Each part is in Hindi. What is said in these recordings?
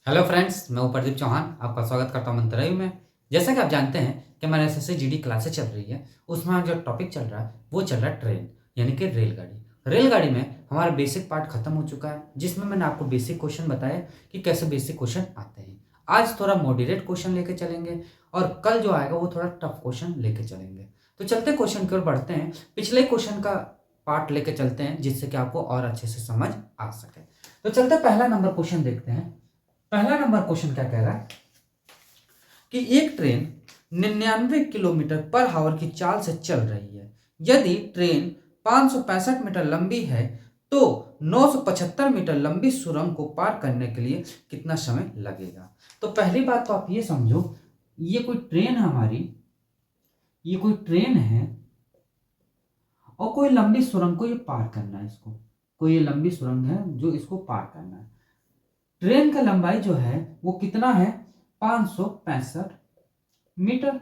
हेलो फ्रेंड्स, मैं हूं प्रदीप चौहान। आपका स्वागत करता हूं मंत्रालय में। जैसा कि आप जानते हैं कि हमारे एसएससी जीडी क्लासेस चल रही है, उसमें आज जो टॉपिक चल रहा है वो चल रहा है ट्रेन, यानी कि रेलगाड़ी। रेलगाड़ी में हमारा बेसिक पार्ट खत्म हो चुका है, जिसमें मैंने आपको बेसिक क्वेश्चन बताया कि कैसे बेसिक क्वेश्चन आते हैं। आज थोड़ा मॉडरेट क्वेश्चन लेके चलेंगे और कल जो आएगा वो थोड़ा टफ क्वेश्चन लेके चलेंगे। तो चलते क्वेश्चन की ओर बढ़ते हैं। पिछले क्वेश्चन का पार्ट लेके चलते हैं, जिससे कि आपको और अच्छे से समझ आ सके। तो चलते पहला नंबर क्वेश्चन देखते हैं। पहला नंबर क्वेश्चन क्या कह रहा है कि एक ट्रेन 99 किलोमीटर पर आवर की चाल से चल रही है। यदि ट्रेन 565 मीटर लंबी है तो 975 मीटर लंबी सुरंग को पार करने के लिए कितना समय लगेगा। तो पहली बात तो आप ये समझो, ये कोई ट्रेन है हमारी, ये कोई ट्रेन है और कोई लंबी सुरंग को ये पार करना है। इसको कोई ये लंबी सुरंग है जो इसको पार करना है। ट्रेन का लंबाई जो है वो कितना है, 565 मीटर,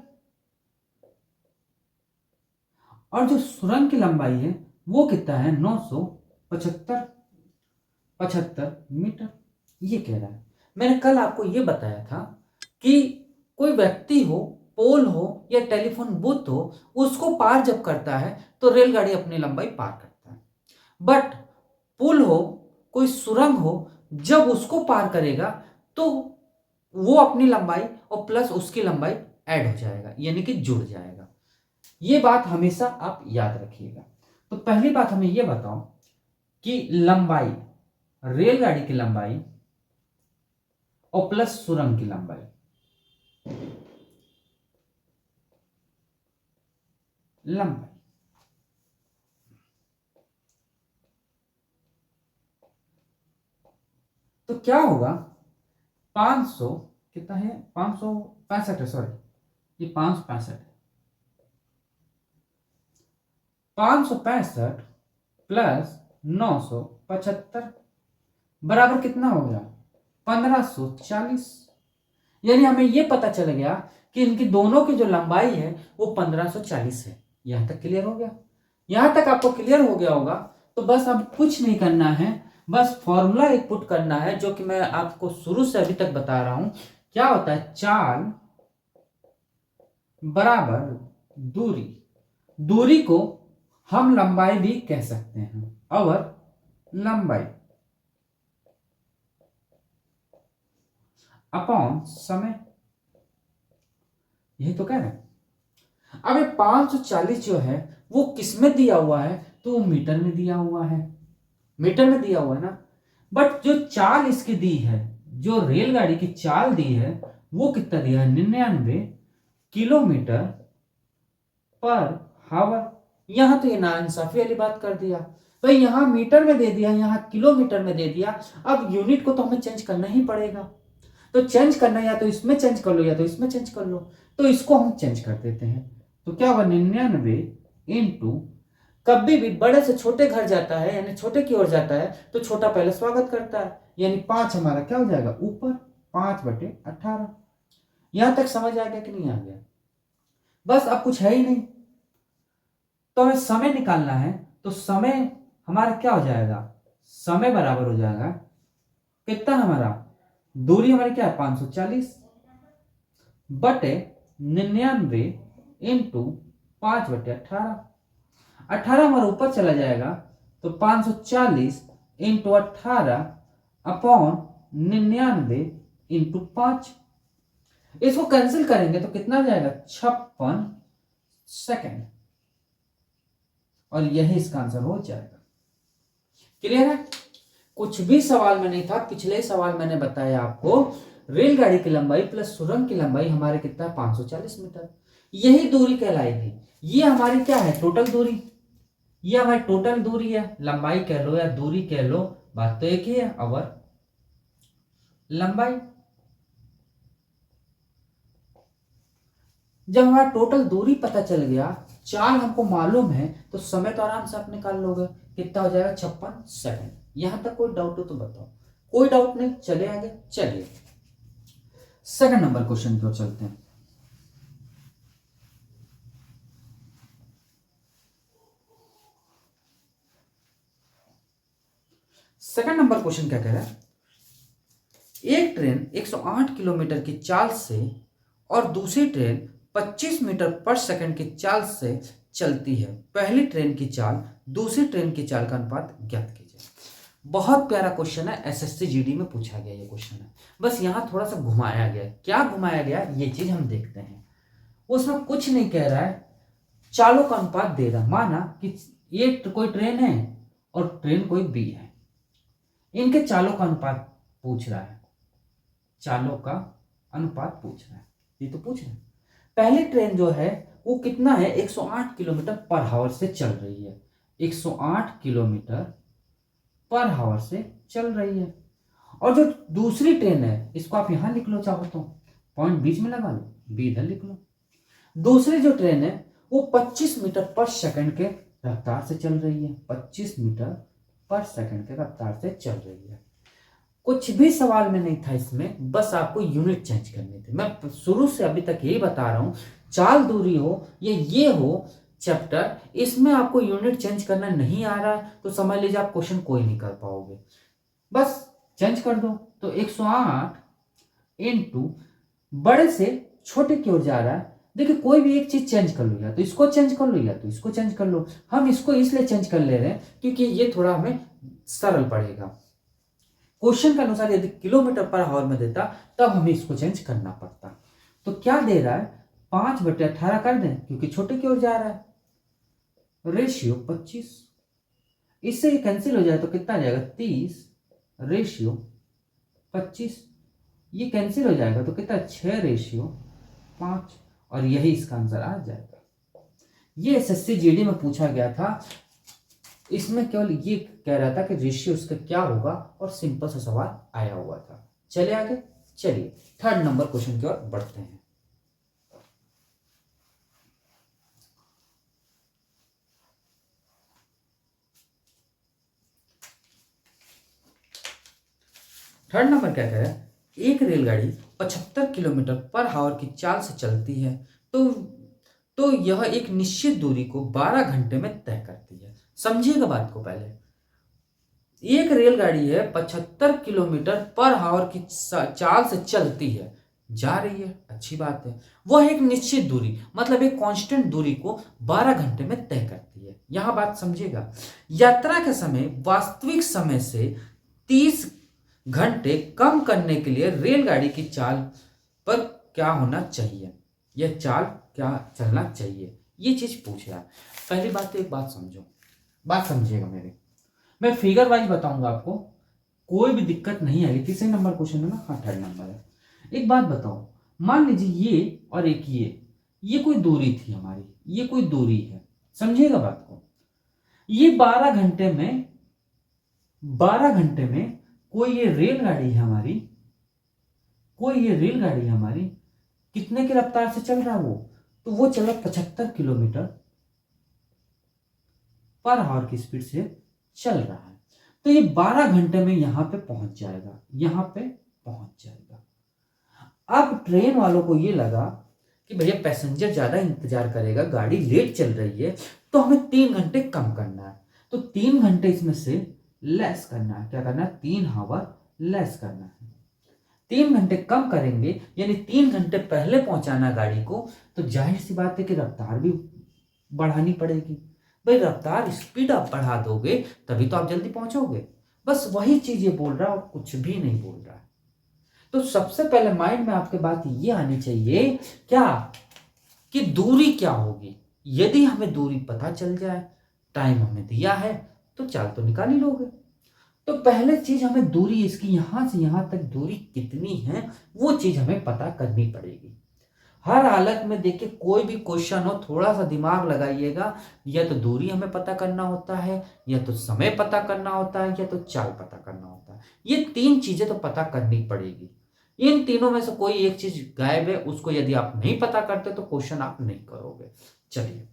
और जो सुरंग की लंबाई है वो कितना है, 975 मीटर। ये कह रहा है। मैंने कल आपको ये बताया था कि कोई व्यक्ति हो, पोल हो या टेलीफोन बूथ हो, उसको पार जब करता है तो रेलगाड़ी अपनी लंबाई पार करता है। बट पुल हो, कोई सुरंग हो, जब उसको पार करेगा तो वो अपनी लंबाई और प्लस उसकी लंबाई ऐड हो जाएगा, यानी कि जुड़ जाएगा। ये बात हमेशा आप याद रखिएगा। तो पहली बात हमें यह बताओ कि लंबाई, रेलगाड़ी की लंबाई और प्लस सुरंग की लंबाई, लंबाई तो क्या होगा, 500 कितना है, 565 है, सॉरी ये 565 है। 565 प्लस 975 बराबर कितना हो गया, 1540। यानी हमें यह पता चल गया कि इनकी दोनों की जो लंबाई है वो 1540 है। यहां तक क्लियर हो गया। यहां तक आपको क्लियर हो गया होगा। तो बस अब कुछ नहीं करना है, बस फॉर्मूला एक पुट करना है, जो कि मैं आपको शुरू से अभी तक बता रहा हूं। क्या होता है, चाल बराबर दूरी। दूरी को हम लंबाई भी कह सकते हैं, और लंबाई अपॉन समय, यही तो कह रहे हैं। अब ये 540 जो है वो किस में दिया हुआ है, तो वो मीटर में दिया हुआ है, मीटर में दिया हुआ है ना। बट जो चाल इसकी दी है, जो रेलगाड़ी की चाल दी है, वो कितना दिया है, 99 किलोमीटर पर हावर। यहां तो ये नाइंसाफी वाली बात कर दिया। तो यहां मीटर में दे दिया, यहां किलोमीटर में दे दिया। अब यूनिट को तो हमें चेंज करना ही पड़ेगा। तो चेंज करना, या तो इसमें चेंज कर लो या तो इसमें चेंज कर लो। तो इसको हम चेंज कर देते हैं। तो क्या होगा, 99 इंटू, कभी भी बड़े से छोटे घर जाता है यानी छोटे की ओर जाता है तो छोटा पहले स्वागत करता है, यानी 5 हमारा क्या हो जाएगा ऊपर, 5/18। यहां तक समझ आ गया कि नहीं आ गया। बस अब कुछ है ही नहीं। तो हमें समय निकालना है। तो समय हमारा क्या हो जाएगा, समय बराबर हो जाएगा कितना, हमारा दूरी हमारी क्या है, 540 बटे 99 इंटू 5/18। 18 हमारा ऊपर चला जाएगा, तो 540 इंटू 18 अपॉन 99 इंटू 5। इसको कैंसिल करेंगे तो कितना जाएगा, 56 सेकेंड। और यही इसका आंसर हो जाएगा। क्लियर है। कुछ भी सवाल में नहीं था। पिछले सवाल मैंने बताया आपको, रेलगाड़ी की लंबाई प्लस सुरंग की लंबाई हमारे कितना है, 540 मीटर। यही दूरी कहलाएगी। ये हमारी क्या है, टोटल दूरी। ये हमारी टोटल दूरी है, लंबाई कह लो या दूरी कह लो, बात तो एक ही है, अवर लंबाई। जब हमारा टोटल दूरी पता चल गया, चाल हमको मालूम है, तो समय तो आराम से आप निकाल लोगे, कितना हो जाएगा, 56 सेकेंड। यहां तक कोई डाउट हो तो बताओ। कोई डाउट नहीं, चले आगे। चलिए सेकंड नंबर क्वेश्चन की ओर चलते हैं। सेकंड नंबर क्वेश्चन क्या कह रहा है, एक ट्रेन 108 किलोमीटर की चाल से और दूसरी ट्रेन 25 मीटर पर सेकंड की चाल से चलती है। पहली ट्रेन की चाल दूसरी ट्रेन की चाल का अनुपात ज्ञात कीजिए। बहुत प्यारा क्वेश्चन है, एसएससी जीडी में पूछा गया ये क्वेश्चन है। बस यहाँ थोड़ा सा घुमाया गया, क्या घुमाया गया ये चीज हम देखते हैं। उसमें कुछ नहीं कह रहा है, चालों का अनुपात दे रहा। माना कि ये कोई ट्रेन है और ट्रेन कोई बी है, इनके चालों का अनुपात पूछ रहा है, चालों का अनुपात पूछ रहा है, ये तो पूछ रहा है। पहली ट्रेन जो है वो कितना है, 108 किलोमीटर पर आवर से चल रही है, 108 किलोमीटर पर आवर से चल रही है। और जो दूसरी ट्रेन है, इसको आप यहां लिख लो, चाहो तो पॉइंट बीच में लगा लो, बी इधर लिख लो। दूसरी जो ट्रेन है वो 25 मीटर पर सेकंड के रफ्तार से चल रही है, 25 मीटर पर सेकंड के रफ्तार से चल रही है। कुछ भी सवाल में नहीं था इसमें, बस आपको यूनिट चेंज करनी थी। मैं शुरू से अभी तक यही बता रहा हूं, चाल दूरी हो या ये हो चैप्टर, इसमें आपको यूनिट चेंज करना नहीं आ रहा तो समझ लीजिए आप क्वेश्चन कोई नहीं कर पाओगे। बस चेंज कर दो, तो 108 इंटू बड़े से छोटे की ओर जा रहा है। देखिए कोई भी एक चीज चेंज कर लो, या तो इसको चेंज कर लो या तो इसको चेंज कर लो। हम इसको इसलिए चेंज कर ले रहे हैं क्योंकि ये थोड़ा हमें सरल पड़ेगा। क्वेश्चन के अनुसार यदि किलोमीटर पर आवर में देता तब हमें इसको चेंज करना पड़ता। तो क्या दे रहा है, 5/18 कर दें क्योंकि छोटे की ओर जा रहा है, रेशियो 25। इससे ये कैंसिल हो जाए तो कितना जाएगा, 30 रेशियो 25। ये कैंसिल हो जाएगा तो कितना, 6 रेशियो 5, और यही इसका आंसर आ जाएगा। ये एसएससी जीडी में पूछा गया था, इसमें केवल ये कह रहा था कि रेशियो उसका क्या होगा और सिंपल सा सवाल आया हुआ था। चलिए आगे, चलिए थर्ड नंबर क्वेश्चन की ओर बढ़ते हैं। थर्ड नंबर क्या कह रहा है, एक रेलगाड़ी 75 किलोमीटर पर आवर की चाल से चलती है तो यह एक निश्चित दूरी को 12 घंटे में तय करती है। समझिएगा बात को पहले, एक रेलगाड़ी है 75 किलोमीटर पर आवर की चाल से चलती है, जा रही है, अच्छी बात है। वह एक निश्चित दूरी मतलब एक कांस्टेंट दूरी को 12 घंटे में तय करती है। यहां बात समझिएगा, यात्रा के समय वास्तविक समय से 30 घंटे कम करने के लिए रेलगाड़ी की चाल पर क्या होना चाहिए, यह चाल क्या चलना चाहिए, ये चीज पूछ रहा है। पहली बात तो एक बात समझो, बात समझिएगा मेरी, मैं फिगर वाइज बताऊंगा आपको, कोई भी दिक्कत नहीं आएगी। तीसरे नंबर क्वेश्चन है ना, हाँ थर्ड नंबर है। एक बात बताओ, मान लीजिए ये और एक ये कोई दूरी थी हमारी, ये कोई दूरी है, समझिएगा बात को। ये 12 घंटे में कोई ये रेलगाड़ी है हमारी, कोई ये रेलगाड़ी हमारी कितने की रफ्तार से चल रहा है वो, तो वो चल रहा 75 किलोमीटर पर आवर की स्पीड से चल रहा है। तो ये 12 घंटे में यहां पे पहुंच जाएगा, यहां पे पहुंच जाएगा। अब ट्रेन वालों को ये लगा कि भैया पैसेंजर ज्यादा इंतजार करेगा, गाड़ी लेट चल रही है, तो हमें 3 घंटे कम करना है। तो 3 घंटे इसमें से लेस करना है, क्या करना है, 3 आवर लेस करना है। 3 घंटे कम करेंगे यानी 3 घंटे पहले पहुंचाना गाड़ी को, तो जाहिर सी बात है कि रफ्तार भी बढ़ानी पड़ेगी। भाई रफ्तार स्पीड आप बढ़ा दोगे तभी तो आप जल्दी पहुंचोगे। बस वही चीज ये बोल रहा है और कुछ भी नहीं बोल रहा है। तो सबसे पहले माइंड में आपके बात ये आनी चाहिए क्या, कि दूरी क्या होगी। यदि हमें दूरी पता चल जाए, टाइम हमें दिया है, तो चाल तो निकाल ही लोगे। तो पहले चीज हमें दूरी, इसकी यहां से यहां तक दूरी कितनी है वो चीज हमें पता करनी पड़ेगी। हर हालत में देखिए, कोई भी क्वेश्चन हो थोड़ा सा दिमाग लगाइएगा, या तो दूरी हमें पता करना होता है, या तो समय पता करना होता है, या तो चाल पता करना होता है। ये 3 चीजें तो पता करनी पड़ेगी। इन तीनों में से कोई एक चीज गायब है, उसको यदि आप नहीं पता करते तो क्वेश्चन आप नहीं करोगे। चलिए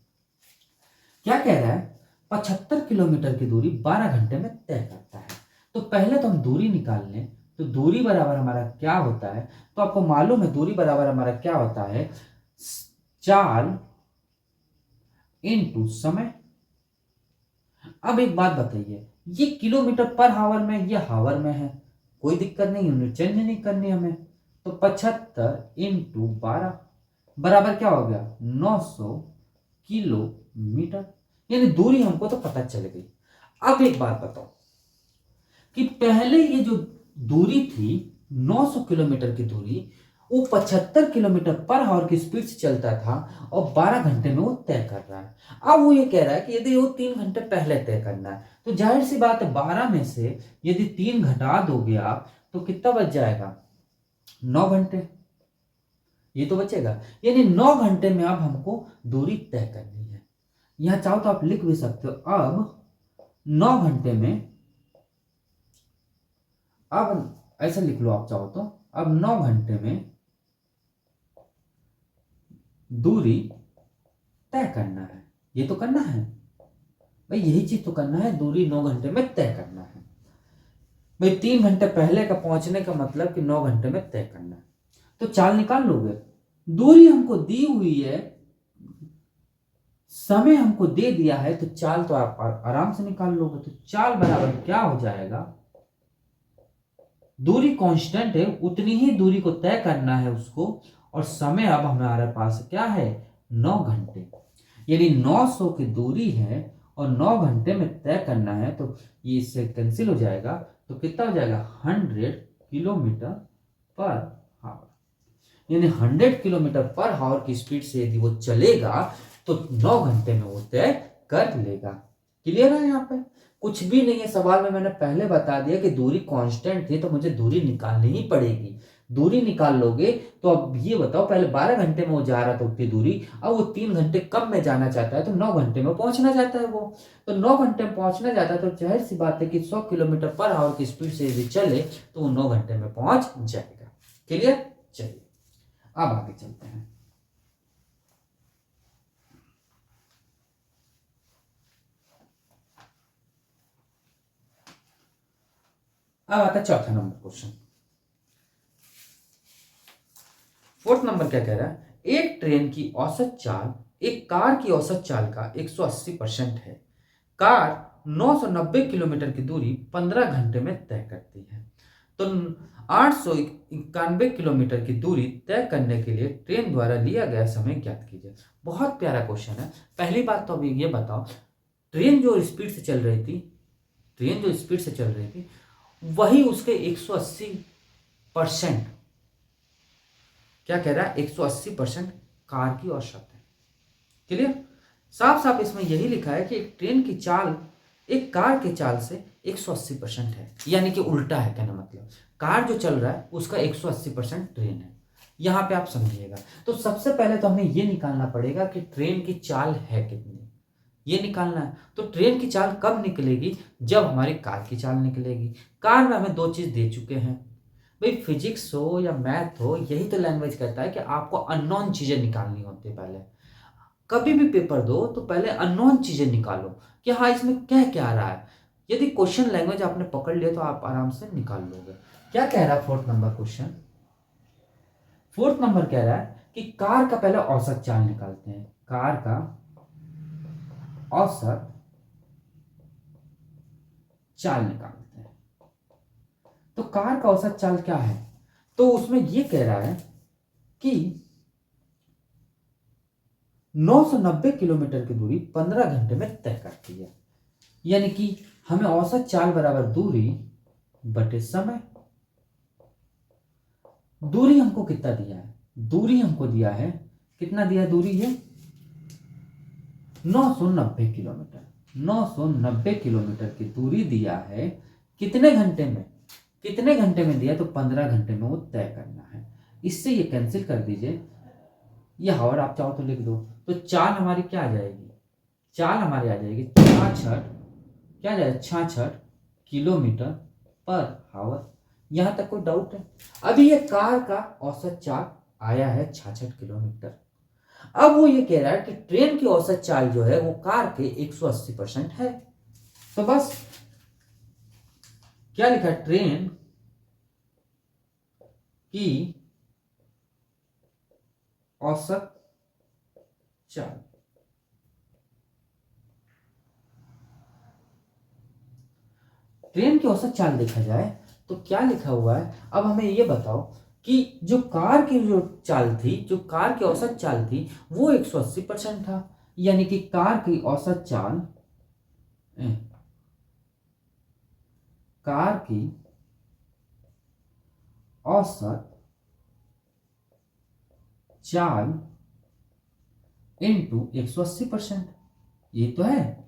क्या कह रहा है, 75 किलोमीटर की दूरी 12 घंटे में तय करता है। तो पहले तो हम दूरी निकाल लें, तो दूरी बराबर हमारा क्या होता है, तो आपको मालूम है दूरी बराबर हमारा क्या होता है, चाल इनटू समय। अब एक बात बताइए, ये किलोमीटर पर आवर में, ये हावर में है, कोई दिक्कत नहीं, यूनिट चेंज नहीं करनी हमें। तो 75 इंटू 12 बराबर क्या हो गया, 900 किलोमीटर। यानी दूरी हमको तो पता चल गई। अब एक बात बताओ कि पहले ये जो दूरी थी 900 किलोमीटर की दूरी, वो 75 किलोमीटर पर आवर की स्पीड से चलता था और 12 घंटे में वो तय कर रहा है। अब वो ये कह रहा है कि यदि वो 3 घंटे पहले तय करना है तो जाहिर सी बात है 12 में से यदि 3 घटा दोगे आप तो कितना बच जाएगा, 9 घंटे। ये तो बचेगा, यानी 9 घंटे में अब हमको दूरी तय करनी है। यहां चाहो तो आप लिख भी सकते हो, अब 9 घंटे में, अब ऐसा लिख लो आप चाहो तो, अब 9 घंटे में दूरी तय करना है। ये तो करना है भाई, यही चीज तो करना है, दूरी 9 घंटे में तय करना है भाई। 3 घंटे पहले का पहुंचने का मतलब कि 9 घंटे में तय करना है। तो चाल निकाल लोगे, दूरी हमको दी हुई है, समय हमको दे दिया है, तो चाल तो आप आराम से निकाल लोगे। तो चाल बराबर क्या हो जाएगा, दूरी कांस्टेंट है, उतनी ही दूरी को तय करना है उसको, और समय अब हमारे पास क्या है, 9 घंटे। यानी 900 की दूरी है और 9 घंटे में तय करना है, तो ये इससे कैंसिल हो जाएगा। तो कितना हो जाएगा, 100 किलोमीटर पर आवर। यानी 100 किलोमीटर पर आवर की स्पीड से यदि वो चलेगा तो 9 घंटे में वो तय कर लेगा। क्लियर है? यहाँ पे कुछ भी नहीं है सवाल में, मैंने पहले बता दिया कि दूरी कांस्टेंट थी तो मुझे दूरी निकालनी ही पड़ेगी। दूरी निकाल लोगे तो अब ये बताओ, पहले 12 घंटे में वो जा रहा था उतनी दूरी, अब वो 3 घंटे कम में जाना चाहता है तो 9 घंटे में पहुंचना चाहता है वो। तो 9 घंटे में पहुंचना चाहता है तो जाहिर सी बात है कि 100 किलोमीटर पर आवर की स्पीड से यदि चले तो वो 9 घंटे में पहुंच जाएगा। क्लियर? चलिए अब आगे चलते हैं। अब आता है चौथा नंबर क्वेश्चन। फोर्थ नंबर क्या कह रहा है, एक ट्रेन की औसत चाल एक कार की औसत चाल का 180% है। कार 990 किलोमीटर की दूरी 15 घंटे में तय करती है, तो 891 किलोमीटर की दूरी तय करने के लिए ट्रेन द्वारा लिया गया समय ज्ञात कीजिए। बहुत प्यारा क्वेश्चन है। पहली बात तो अभी ये बताओ, ट्रेन जो स्पीड से चल रही थी, ट्रेन जो स्पीड से चल रही थी वही उसके 180% क्या कह रहा है, 180% कार की औसत है। क्लियर? साफ साफ इसमें यही लिखा है कि एक ट्रेन की चाल एक कार के चाल से 180% है, यानी कि उल्टा है। कहना मतलब कार जो चल रहा है उसका 180% ट्रेन है। यहां पे आप समझिएगा। तो सबसे पहले तो हमें यह निकालना पड़ेगा कि ट्रेन की चाल है कितनी, ये निकालना है। तो ट्रेन की चाल कब निकलेगी, जब हमारी कार की चाल निकलेगी। कार में हमें 2 चीज दे चुके हैं भाई, फिजिक्स हो या मैथ हो, यही तो लैंग्वेज कहता है कि आपको अननोन चीजें निकालनी होती है। पहले कभी भी पेपर दो तो पहले अननोन चीजें निकालो कि हाँ इसमें कह क्या रहा है। यदि क्वेश्चन लैंग्वेज आपने पकड़ लिया तो आप आराम से निकाल लोगे। क्या कह रहा है fourth number question, fourth number कह रहा है कि कार का पहले औसत चाल निकालते हैं। कार का औसत चाल निकालते हैं। तो कार का औसत चाल क्या है, तो उसमें यह कह रहा है कि 990 किलोमीटर की दूरी 15 घंटे में तय करती है। यानी कि हमें औसत चाल बराबर दूरी बटे समय। दूरी हमको कितना दिया है, दूरी हमको दिया है, कितना दिया दूरी है, 990 किलोमीटर। 990 किलोमीटर की दूरी दिया है, कितने घंटे में, कितने घंटे में दिया, तो 15 घंटे में वो तय करना है। इससे ये कैंसिल कर दीजिए, ये और आप चाहो तो लिख दो। तो चाल हमारी क्या आ जाएगी, चाल हमारी आ जाएगी 66, क्या आ जाएगा 66 किलोमीटर पर आवर। यहां तक कोई डाउट है? अभी ये कार का औसत चाल आया है 66 किलोमीटर। अब वो ये कह रहा है कि ट्रेन की औसत चाल जो है वो कार के 180% है। तो बस क्या लिखा है, ट्रेन की औसत चाल। ट्रेन की औसत चाल देखा जाए तो क्या लिखा हुआ है, अब हमें ये बताओ कि जो कार की जो चाल थी, जो कार की औसत चाल थी वो 180% था, यानी कि कार की औसत चाल, कार की औसत चाल इंटू 180%, ये तो है,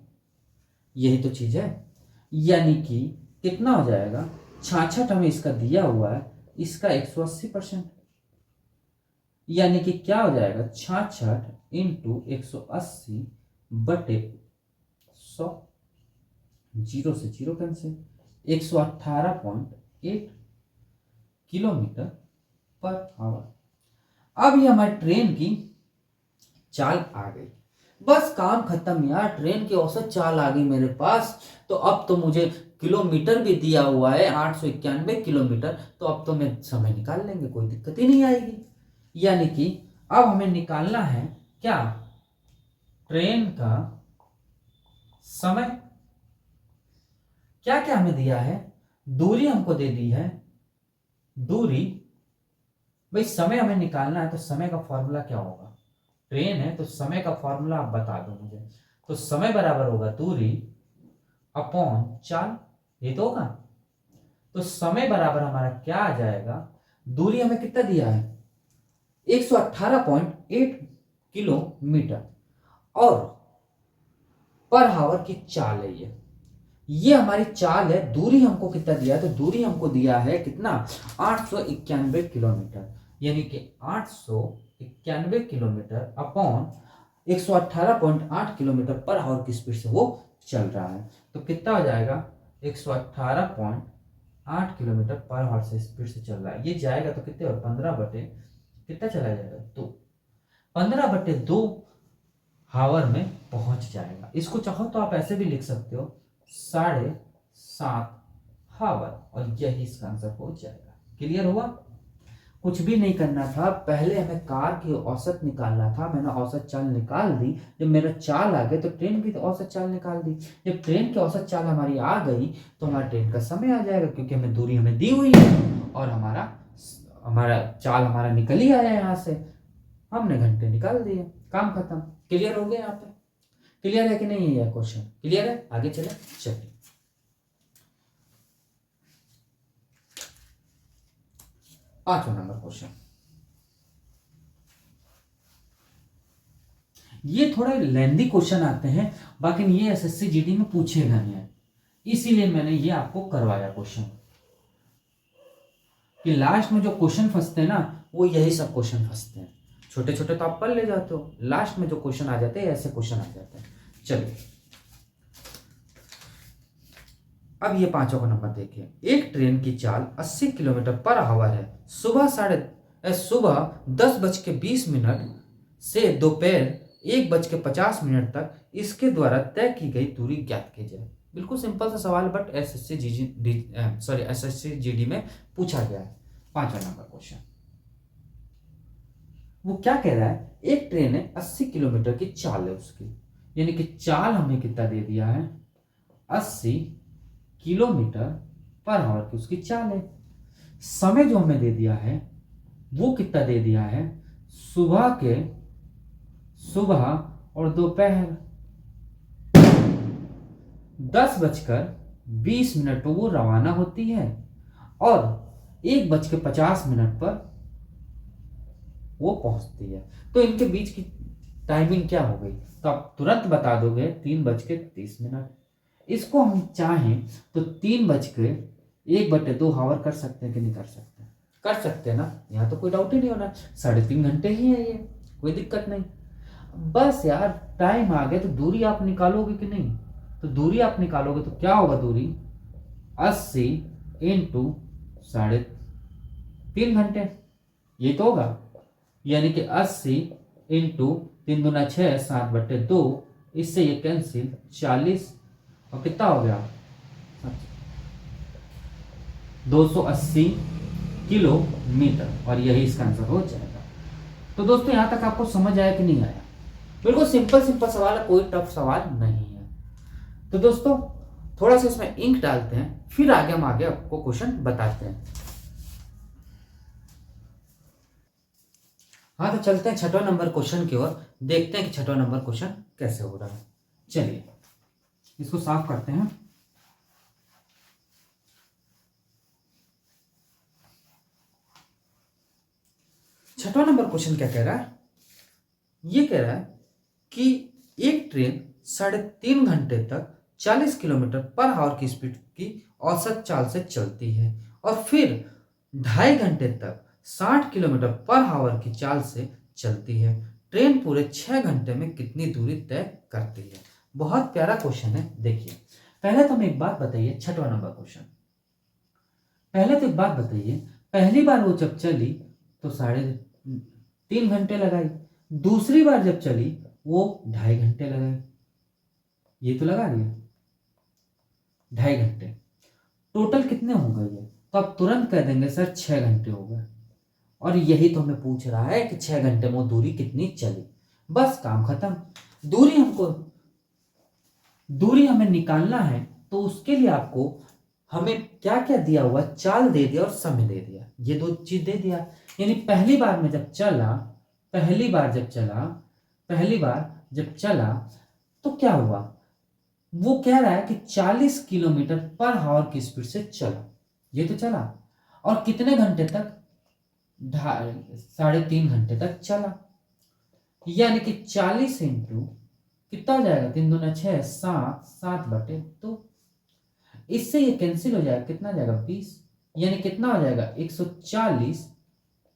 यही तो चीज है। यानी कि कितना हो जाएगा, 66 हमें इसका दिया हुआ है, इसका 180%, यानी कि क्या हो जाएगा 66 इंटू 180 बटे 100, जीरो से zero cancel, 118.8 kilometre per hour. अब ये हमारी ट्रेन की चाल आ गई, बस काम खत्म यार, ट्रेन की औसत चाल आ गई मेरे पास। तो अब तो मुझे किलोमीटर भी दिया हुआ है 891 किलोमीटर, तो अब तो मैं समय निकाल लेंगे, कोई दिक्कत ही नहीं आएगी। यानी कि अब हमें निकालना है क्या, ट्रेन का समय। क्या क्या हमें दिया है, दूरी हमको दे दी है, दूरी, भाई समय हमें निकालना है तो समय का फॉर्मूला क्या होगा, ट्रेन है तो समय का फॉर्मूला आप बता दो मुझे। तो समय बराबर होगा दूरी अपॉन चाल, ये तो होगा। तो समय बराबर हमारा क्या आ जाएगा, दूरी हमें कितना दिया है 118.8 किलोमीटर, और पर हावर की चाल है ये हमारी चाल है। दूरी हमको कितना दिया है, तो दूरी हमको दिया है कितना 891 किलोमीटर, यानी कि 891 kilometre upon 118.8 kilometre per hour की स्पीड से वो चल रहा है। तो कितना हो जाएगा 118.8 किलोमीटर पर आवर से स्पीड से चल रहा है, ये जाएगा तो कितने और 15 बटे कितना चला जाएगा, तो 15 बटे 2 हावर में पहुंच जाएगा। इसको चाहो तो आप ऐसे भी लिख सकते हो 7.5 हावर, और यही इसका आंसर हो जाएगा। क्लियर हुआ, कुछ भी नहीं करना था, पहले हमें कार की औसत निकालना था, मैंने औसत चाल निकाल दी। जब मेरा चाल आ गया तो ट्रेन की औसत चाल निकाल दी। जब ट्रेन की औसत चाल हमारी आ गई तो हमारा ट्रेन का समय आ जाएगा, क्योंकि हमें दूरी हमें दी हुई है और हमारा हमारा चाल हमारा निकल ही आया यहाँ से, हमने घंटे निकाल दिए, काम खत्म। क्लियर हो गया, यहाँ पे क्लियर है कि नहीं है, यह क्वेश्चन क्लियर है, आगे चले। चलिए 5वां नंबर क्वेश्चन, ये थोड़ा लेंदी क्वेश्चन आते हैं, बाकी ये एसएससी जीडी में पूछे गए हैं, इसीलिए मैंने ये आपको करवाया क्वेश्चन, कि लास्ट में जो क्वेश्चन फंसते हैं ना, वो यही सब क्वेश्चन फंसते हैं। छोटे छोटे तो आप पढ़ ले जाते हो, लास्ट में जो क्वेश्चन आ जाते हैं ऐसे क्वेश्चन आ जाते हैं। चलिए अब ये 5वां नंबर देखिए, एक ट्रेन की चाल 80 किलोमीटर पर आवर है, सुबह 10:20 से दोपहर 1:50 तक इसके द्वारा तय की गई दूरी ज्ञात कीजिए। बिल्कुल सिंपल सा सवाल, बट एसएससी जीडी में पूछा गया है। 5वां नंबर क्वेश्चन, वो क्या कह रहा है, एक ट्रेन है 80 किलोमीटर की चाल है उसकी, यानी कि चाल हमें कितना दे दिया है 80 किलोमीटर पर आवर की उसकी चाल है। समय जो हमें दे दिया है वो कितना दे दिया है, सुबह और दोपहर 10:20 पर वो रवाना होती है और 1:50 पर वो पहुंचती है। तो इनके बीच की टाइमिंग क्या हो गई, तो आप तुरंत बता दोगे 3:30। इसको हम चाहें तो 3:1/2 हावर कर सकते हैं कि नहीं कर सकते, कर सकते हैं ना, यहाँ तो कोई डाउट ही नहीं होना, 3.5 घंटे ही है ये, कोई दिक्कत नहीं। बस यार टाइम आ गया, तो दूरी आप निकालोगे कि नहीं, तो दूरी आप निकालोगे तो क्या होगा, दूरी 80 इंटू 3.5 घंटे, ये तो होगा, यानी कि 80 इंटू 3 दूना 6, 7/2, इससे ये कैंसिल 40, और कितना हो गया 280 किलोमीटर, और यही इसका आंसर हो जाएगा। तो दोस्तों यहां तक आपको समझ आया कि नहीं आया, बिल्कुल सिंपल सवाल है, कोई टफ सवाल नहीं है। तो दोस्तों थोड़ा सा इसमें इंक डालते हैं, फिर आगे हम आपको क्वेश्चन बताते हैं। हाँ, तो चलते हैं छठवां नंबर क्वेश्चन की ओर, देखते हैं कि छठवां नंबर क्वेश्चन कैसे हो रहा है। चलिए इसको साफ करते हैं। छठवां नंबर क्वेश्चन क्या कह रहा है? ये कह रहा है कि एक ट्रेन 3.5 घंटे तक 40 किलोमीटर पर आवर की स्पीड की औसत चाल से चलती है और फिर 2.5 घंटे तक 60 किलोमीटर पर आवर की चाल से चलती है। ट्रेन पूरे 6 घंटे में कितनी दूरी तय करती है? बहुत प्यारा क्वेश्चन है। देखिए, पहले तो हमें एक बात बताइए, छठवां नंबर क्वेश्चन, पहले तो एक बात बताइए, पहली बार वो जब चली तो 3.5 घंटे लगाई, दूसरी बार जब चली वो 2.5 घंटे लगाई, ये तो लगा दिया 2.5 घंटे, टोटल कितने हो गए? ये तो आप तुरंत कह देंगे सर 6 घंटे हो गए। और यही तो हमें पूछ रहा है कि 6 घंटे में वो दूरी कितनी चली। बस काम खत्म। दूरी हमें निकालना है, तो उसके लिए आपको हमें क्या क्या दिया हुआ, चाल दे दिया और समय दे दिया, ये दो चीज दे दिया। यानी पहली बार में जब चला, पहली बार जब चला तो क्या हुआ? वो कह रहा है कि 40 किलोमीटर पर आवर की स्पीड से चला, ये तो चला, और कितने घंटे तक? 3.5 घंटे तक चला। यानी कि 40 इंटू कितना हो जाएगा? 3 दूना 6, 7, 7/2। इससे ये कैंसिल हो जाएगा, कितना हो जाएगा? 20। यानी कितना हो जाएगा? 140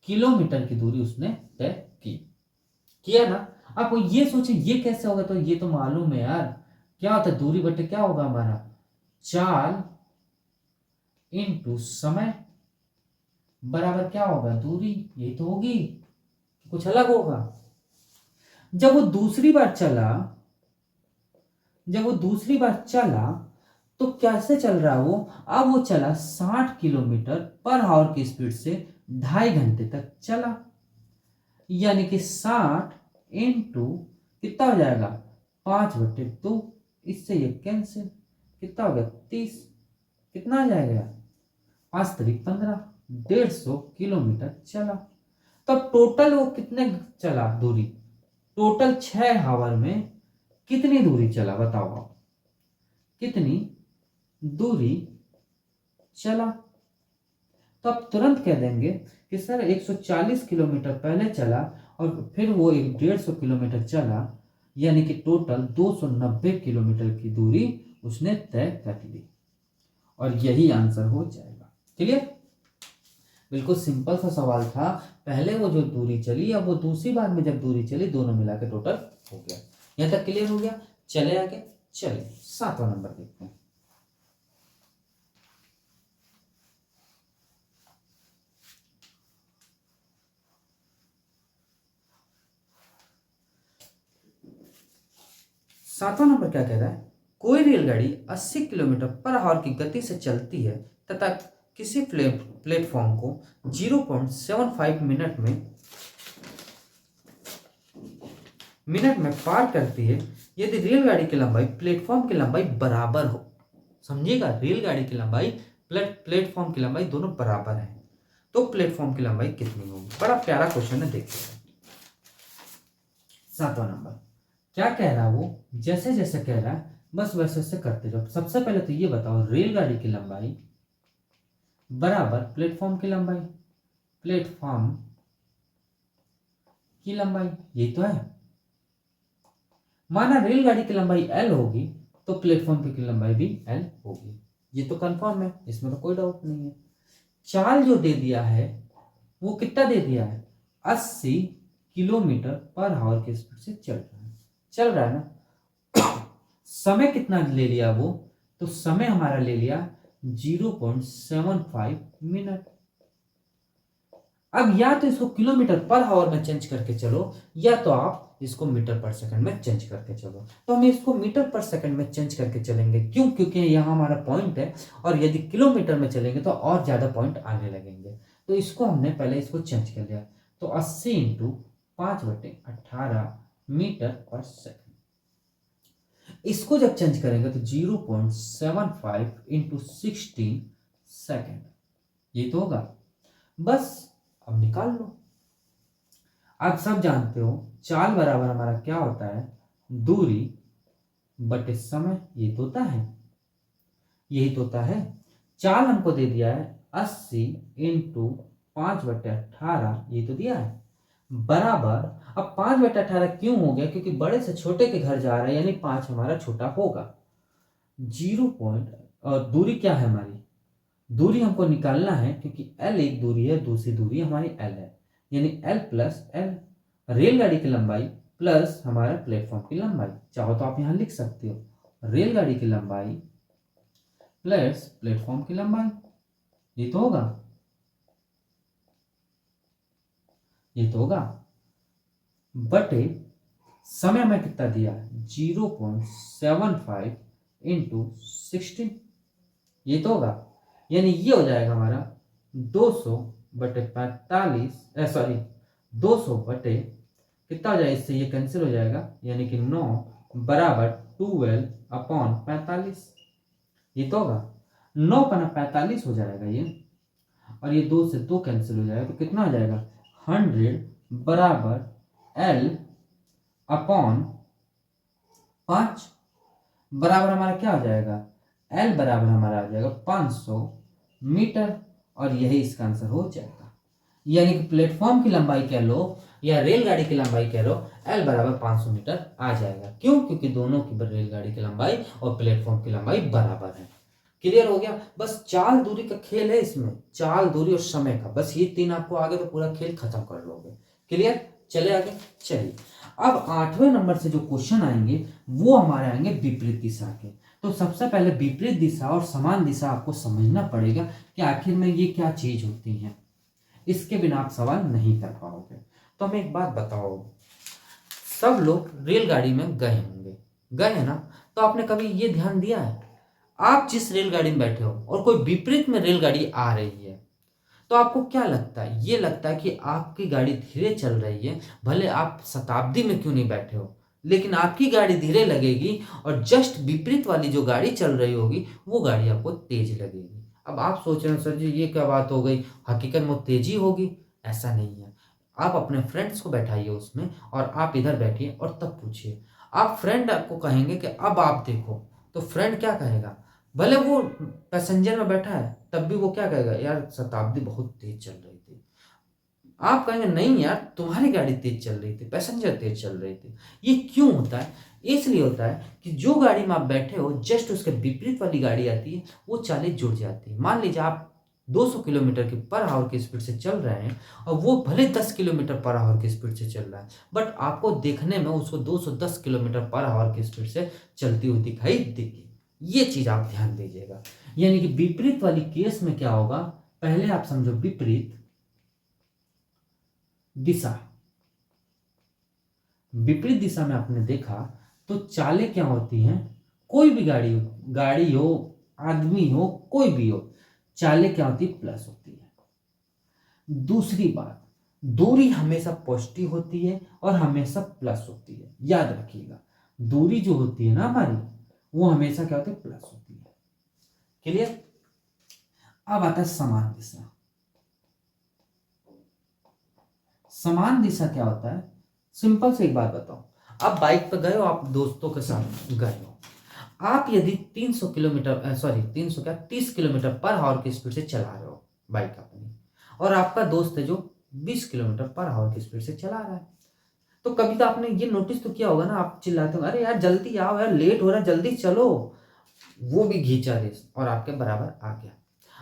किलोमीटर की दूरी उसने तय किया ना। आप ये सोचे ये कैसे होगा, तो ये तो मालूम है यार, क्या होता है? दूरी बटे क्या होगा हमारा? चाल इंटू समय बराबर क्या होगा? दूरी। यही तो होगी, कुछ अलग होगा। जब वो दूसरी बार चला तो कैसे चल रहा वो? अब वो चला 60 किलोमीटर पर आवर की स्पीड से 2.5 घंटे तक चला। यानी कि 60 इंटू कितना हो जाएगा? 5/2। इससे ये कैंसिल, कितना हो गया? 30। कितना आ जाएगा? 5×3 = 15, 150 किलोमीटर चला। तब टोटल वो कितने चला दूरी? टोटल 6 आवर में कितनी दूरी चला बताओ आप? कितनी दूरी चला? तो आप तुरंत कह देंगे कि सर 140 किलोमीटर पहले चला और फिर वो 150 किलोमीटर चला, यानी कि टोटल 290 किलोमीटर की दूरी उसने तय कर ली, और यही आंसर हो जाएगा। क्लियर? बिल्कुल सिंपल सा सवाल था। पहले वो जो दूरी चली, अब वो दूसरी बार में जब दूरी चली, दोनों मिला के टोटल हो गया। यहां तक क्लियर हो गया? चले आगे, चलिए 7वां नंबर देखते हैं। सातवां नंबर क्या कह रहा है? कोई रेलगाड़ी 80 किलोमीटर पर आवर की गति से चलती है तथा किसी प्लेटफॉर्म को 0.75 मिनट में पार करती है यदि रेलगाड़ी की लंबाई प्लेटफॉर्म की लंबाई बराबर हो। समझिएगा, रेलगाड़ी की लंबाई प्लेटफॉर्म की लंबाई दोनों बराबर है, तो प्लेटफॉर्म की लंबाई कितनी होगी? बड़ा प्यारा क्वेश्चन है, देखिए 7वां नंबर क्या कह रहा है वो? जैसे जैसे कह रहा है बस वैसे वैसे करते जाओ। सबसे पहले तो ये बताओ, रेलगाड़ी की लंबाई बराबर प्लेटफॉर्म की लंबाई, प्लेटफॉर्म की लंबाई, यही तो है। माना रेलगाड़ी की लंबाई L होगी तो प्लेटफॉर्म की लंबाई भी L होगी, ये तो कंफर्म है, इसमें तो कोई डाउट नहीं है। चाल जो दे दिया है वो कितना दे दिया है? 80 किलोमीटर पर आवर की स्पीड से चल रहा है ना। समय कितना ले लिया वो? तो समय हमारा ले लिया 0.75 मिनट। अब या तो इसको किलोमीटर पर आवर में चेंज करके चलो, या तो आप इसको मीटर पर सेकंड में चेंज करके चलो। तो हम इसको मीटर पर सेकंड में चेंज करके चलेंगे, क्यों? क्योंकि यहाँ हमारा पॉइंट है, और यदि किलोमीटर में चलेंगे तो और ज्यादा पॉइंट आने लगेंगे। तो इसको हमने पहले इसको चेंज कर लिया, तो 80 इंटू 5/18 मीटर पर सेकंड। इसको जब चेंज करेंगे तो 0.75 इंटू 16 सेकेंड, ये तो होगा। बस अब निकाल लो। आप सब जानते हो चाल बराबर हमारा क्या होता है, दूरी बटे समय, ये तो होता है, यही तो होता है। चाल हमको दे दिया है 80 इंटू 5/18, ये तो दिया है, बराबर। अब 5/18 क्यों हो गया, क्योंकि बड़े से छोटे के घर जा रहा है, यानी 5 हमारा छोटा होगा। 0 पॉइंट, और दूरी क्या है हमारी, दूरी हमको निकालना है, क्योंकि एल एक दूरी है, दूसरी दूरी हमारी एल है, यानी एल प्लस एल, रेलगाड़ी की लंबाई प्लस हमारा प्लेटफॉर्म की लंबाई। चाहो तो आप यहां लिख सकते हो, रेलगाड़ी की लंबाई प्लस प्लेटफॉर्म की लंबाई, ये तो होगा, ये तो होगा, बटे समय में कितना दिया, 0.75 इंटू 16, ये तो होगा, यानी ये हो जाएगा हमारा 200/45, सॉरी 200 बटे कितना हो जाएगा, इससे ये कैंसिल हो जाएगा, यानी कि 9 बराबर 12/45, ये तो होगा, 9×45 हो जाएगा ये, और ये 2 से 2 कैंसिल हो जाएगा, तो कितना हो जाएगा 100 बराबर L अपॉन 5, बराबर हमारा क्या हो जाएगा, L बराबर हमारा आ जाएगा 500 मीटर, और यही इसका आंसर हो जाएगा। यानी कि प्लेटफॉर्म की लंबाई कह लो या रेलगाड़ी की लंबाई कह लो, L बराबर 500 मीटर आ जाएगा। क्यों, क्योंकि दोनों की रेलगाड़ी की लंबाई और प्लेटफॉर्म की लंबाई बराबर है। क्लियर हो गया। बस चाल दूरी का खेल है इसमें, चाल दूरी और समय का, बस ये 3 आपको आगे तो पूरा खेल खत्म कर लोगे। क्लियर, चले आगे। चलिए अब 8वें नंबर से जो क्वेश्चन आएंगे वो हमारे आएंगे विपरीत दिशा के। तो सबसे पहले विपरीत दिशा और समान दिशा आपको समझना पड़ेगा कि आखिर में ये क्या चीज होती है, इसके बिना आप सवाल नहीं कर पाओगे। तो हमें एक बात बताओ, सब लोग रेलगाड़ी में गए होंगे, गए हैं ना, तो आपने कभी ये ध्यान दिया है, आप जिस रेलगाड़ी में बैठे हो और कोई विपरीत में रेलगाड़ी आ रही है, तो आपको क्या लगता है, ये लगता है कि आपकी गाड़ी धीरे चल रही है, भले आप शताब्दी में क्यों नहीं बैठे हो, लेकिन आपकी गाड़ी धीरे लगेगी, और जस्ट विपरीत वाली जो गाड़ी चल रही होगी वो गाड़ी आपको तेज लगेगी। अब आप सोच रहे हो सर जी ये क्या बात हो गई, हकीकत में वो तेजी होगी, ऐसा नहीं है। आप अपने फ्रेंड्स को बैठाइए उसमें और आप इधर बैठिए और तब पूछिए, आप फ्रेंड आपको कहेंगे कि अब आप देखो, तो फ्रेंड क्या कहेगा, भले वो पैसेंजर में बैठा है तब भी वो क्या कहेगा, यार शताब्दी बहुत तेज चल रही थी। आप कहेंगे नहीं यार तुम्हारी गाड़ी तेज चल रही थी, पैसेंजर तेज चल रही थी। ये क्यों होता है, इसलिए होता है कि जो गाड़ी में आप बैठे हो जस्ट उसके विपरीत वाली गाड़ी आती है, वो चालें जुड़ जाती है। मान लीजिए आप 200 किलोमीटर की पर आवर की स्पीड से चल रहे हैं और वो भले 10 किलोमीटर पर आवर की स्पीड से चल रहा है, बट आपको देखने में उसको 210 किलोमीटर पर आवर की स्पीड से चलती हुई दिखाई देगी। ये चीज आप ध्यान दीजिएगा। यानी कि विपरीत वाली केस में क्या होगा, पहले आप समझो विपरीत दिशा, विपरीत दिशा में आपने देखा तो चालें क्या होती हैं, कोई भी गाड़ी हो आदमी हो कोई भी हो, चालें क्या होती है, प्लस होती है। दूसरी बात, दूरी हमेशा पॉजिटिव होती है और हमेशा प्लस होती है, याद रखिएगा। दूरी जो होती है ना हमारी, वो हमेशा क्या होती है, प्लस होती है। क्लियर। अब आता है समान दिशा। समान दिशा क्या होता है, सिंपल से एक बात बताओ, आप बाइक पे गए हो, आप दोस्तों के साथ गए हो, आप यदि 300 किलोमीटर, सॉरी 300 क्या 30 किलोमीटर पर आवर की स्पीड से चला रहे हो बाइक अपनी, और आपका दोस्त है जो 20 किलोमीटर पर आवर की स्पीड से चला रहा है, तो कभी तो आपने ये नोटिस तो किया होगा ना, आप चिल्लाते हो अरे यार जल्दी आओ यार, लेट हो रहा है जल्दी चलो, वो भी घींचा रेस और आपके बराबर आ गया।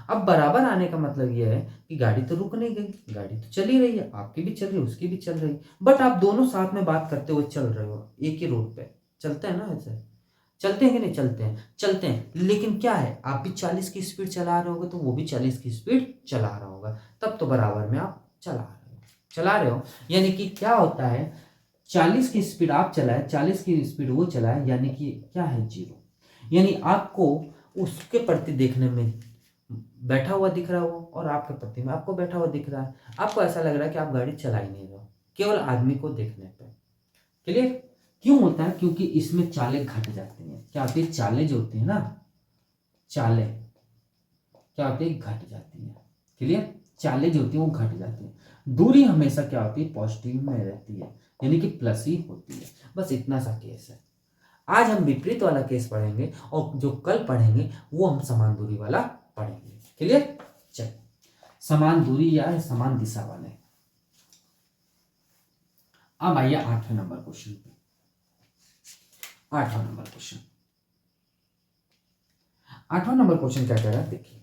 अब बराबर आने का मतलब यह है कि गाड़ी तो रुक नहीं गई, गाड़ी तो चल ही रही है, आपकी भी चल रही है उसकी भी चल रही है, बट आप दोनों साथ में बात करते हुए चल रहे हो, एक ही रोड पे चलते हैं ना, ऐसे चलते हैं कि नहीं, चलते हैं, चलते हैं, लेकिन क्या है, आप भी 40 की स्पीड चला रहे होगे तो वो भी 40 की स्पीड चला रहा होगा, तब तो बराबर में आप चला रहे हो। यानी कि क्या होता है, 40 की स्पीड आप चलाए, 40 की स्पीड वो चलाए, यानी कि क्या है, जीरो। यानी आपको उसके प्रति देखने में बैठा हुआ दिख रहा हो और आपके प्रति में आपको बैठा हुआ दिख रहा है, आपको ऐसा लग रहा है कि आप गाड़ी चला ही नहीं रहे हो, केवल आदमी को देखने पे। क्लियर। क्यों होता है? क्योंकि इसमें चालें घट जाती हैं। क्या होती है? चालें जो होती है ना, चालें क्या होती है? घट जाती है। क्लियर? चालें जो होती है वो घट जाती है। दूरी हमेशा क्या होती है? पॉजिटिव में रहती है, यानी कि प्लस ही होती है। बस इतना सा केस है। आज हम विपरीत वाला केस पढ़ेंगे और जो कल पढ़ेंगे वो हम समान दूरी वाला पढ़ेंगे। क्लियर? चल, समान दूरी या समान दिशा वाले। अब आइए 8वें नंबर क्वेश्चन पे। 8वां नंबर क्वेश्चन, 8वां नंबर क्वेश्चन क्या कह रहा है? देखिए,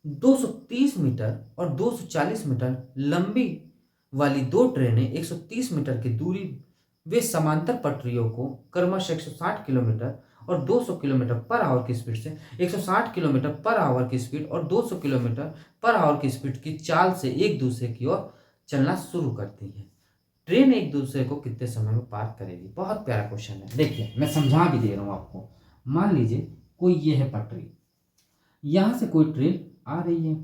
230 मीटर और 240 मीटर लंबी वाली दो ट्रेनें 130 मीटर की दूरी वे समांतर पटरियों को क्रमशः 160 किलोमीटर और 200 किलोमीटर पर आवर की स्पीड से 160 किलोमीटर पर आवर की स्पीड और 200 किलोमीटर पर आवर की स्पीड की चाल से एक दूसरे की ओर चलना शुरू करती है। ट्रेन एक दूसरे को कितने समय में पार करेगी? बहुत प्यारा क्वेश्चन है। देखिए, मैं समझा भी दे रहा हूं आपको। मान लीजिए कोई ये है पटरी, यहां से कोई ट्रेन आ रही है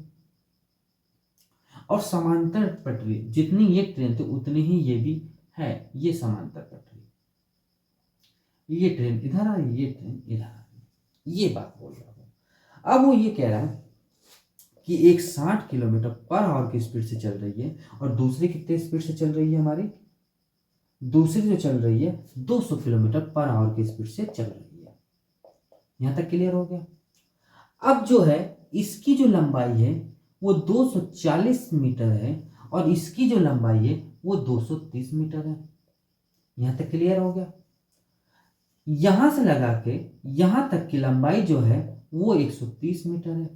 और समांतर पटरी, जितनी ये ट्रेन थी उतनी ही ये भी है। ये समांतर पटरी, ये ट्रेन इधर आ रही है, ये ट्रेन इधर आ रही है। ये बात बोल रहा हूं। अब वो ये कह रहा है कि एक 60 किलोमीटर पर आवर की स्पीड से चल रही है और दूसरी कितने स्पीड से चल रही है? हमारी दूसरी जो चल रही है 200 किलोमीटर पर आवर की स्पीड से चल रही है। यहां तक क्लियर हो गया? अब जो है इसकी जो लंबाई है वो 240 मीटर है और इसकी जो लंबाई है वो 230 मीटर है। यहां तक क्लियर हो गया? यहां से लगा के यहां तक की लंबाई जो है वो 130 मीटर है।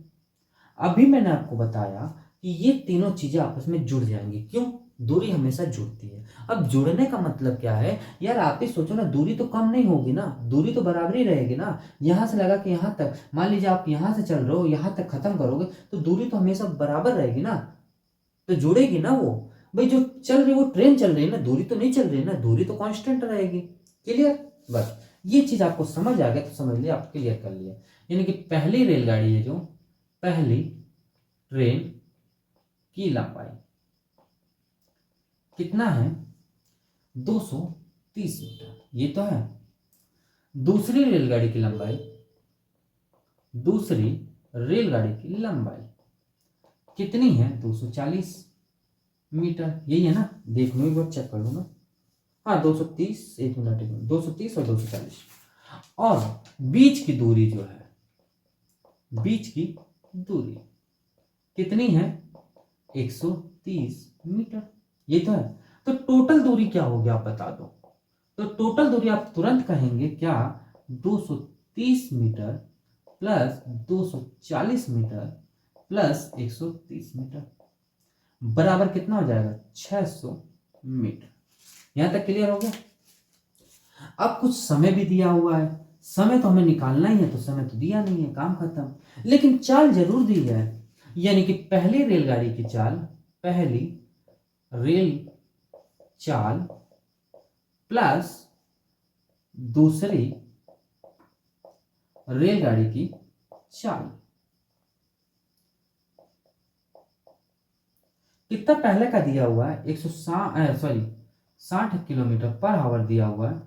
अभी मैंने आपको बताया कि ये तीनों चीजें आपस में जुड़ जाएंगी। क्यों? दूरी हमेशा जुड़ती है। अब जुड़ने का मतलब क्या है यार? आप ही सोचो ना, दूरी तो कम नहीं होगी ना, दूरी तो बराबर ही रहेगी ना। यहां से लगा के यहां तक, मान लीजिए आप यहां से चल रहे हो, यहां तक खत्म करोगे तो दूरी तो हमेशा बराबर रहेगी ना, तो जुड़ेगी ना वो। भाई जो चल रही वो ट्रेन चल रही है ना, दूरी तो नहीं चल रही ना, दूरी तो कांस्टेंट रहेगी। क्लियर? बस ये चीज आपको समझ आ गया तो समझ लिया, आप क्लियर कर लिया। यानी कि पहली रेलगाड़ी है जो, पहली ट्रेन की लंबाई कितना है? 230 मीटर, ये तो है। दूसरी रेलगाड़ी की लंबाई, दूसरी रेलगाड़ी की लंबाई कितनी है? 240 मीटर। यही है ना? देख लो एक बार, चेक कर लो ना। हाँ 230, एक मिनट, 230 और 240। और बीच की दूरी जो है, बीच की दूरी कितनी है? 130 मीटर। ये तो है। तो टोटल दूरी क्या होगी आप बता दो? तो टोटल दूरी आप तुरंत कहेंगे क्या? 230 metre plus 240 metre plus 130 metre बराबर कितना हो जाएगा? 600 मीटर। यहां तक क्लियर हो गया? अब कुछ समय भी दिया हुआ है, समय तो हमें निकालना ही है, तो समय तो दिया नहीं है, काम खत्म। लेकिन चाल जरूर दी है, यानी कि पहली रेलगाड़ी की चाल, पहली रेल चाल प्लस दूसरी रेलगाड़ी की चाल। कितना पहले का दिया हुआ है? 60 किलोमीटर पर आवर दिया हुआ है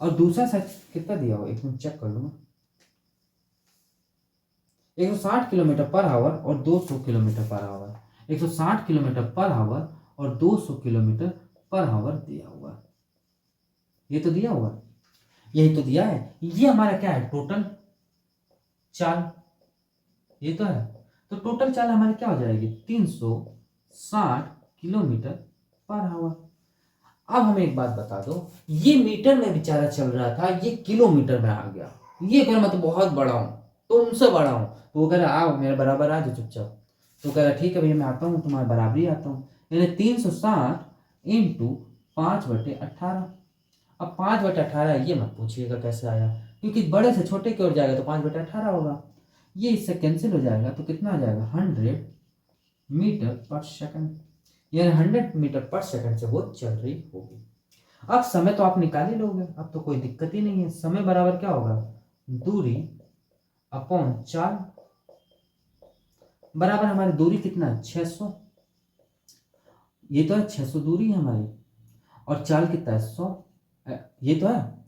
और दूसरा साइड कितना दिया हुआ है? एक मिनट चेक कर लूंगा। 160 किलोमीटर पर आवर और 200 kilometre per hour, 160 kilometre per hour और 200 किलोमीटर पर आवर दिया हुआ है। ये तो दिया हुआ है, यही तो दिया है। ये हमारा क्या है? टोटल चाल। ये तो है। तो टोटल चाल हमारी क्या हो जाएगी? 360 किलोमीटर पर आवर। अब हमें एक बात बता दो, ये मीटर में बेचारा चल रहा था, ये किलोमीटर में आ गया। ये कह रहा मैं तो बहुत बड़ा हूं, तुमसे बड़ा हूं। तो वो कह रहा आओ मेरे बराबर आ जाओ चुपचाप। तो कह रहा ठीक है भैया मैं आता हूँ, तुम्हारे बराबर ही आता हूँ। यानी 360 इंटू 5/18। अब 5/18 ये मत पूछिएगा कैसे आया, क्योंकि बड़े से छोटे की ओर जाएगा तो 5/18 होगा। ये इससे कैंसिल हो जाएगा तो कितना आ जाएगा? 100 मीटर पर सेकंड। यानी 100 मीटर पर सेकंड से वो चल रही होगी। अब समय तो आप निकाल ही लोगे, अब तो कोई दिक्कत ही नहीं है। समय बराबर क्या होगा? दूरी अपॉन चाल। बराबर हमारी दूरी कितना है? 600। ये तो है 600 दूरी है हमारी, और चाल कितना है 100। ये तो है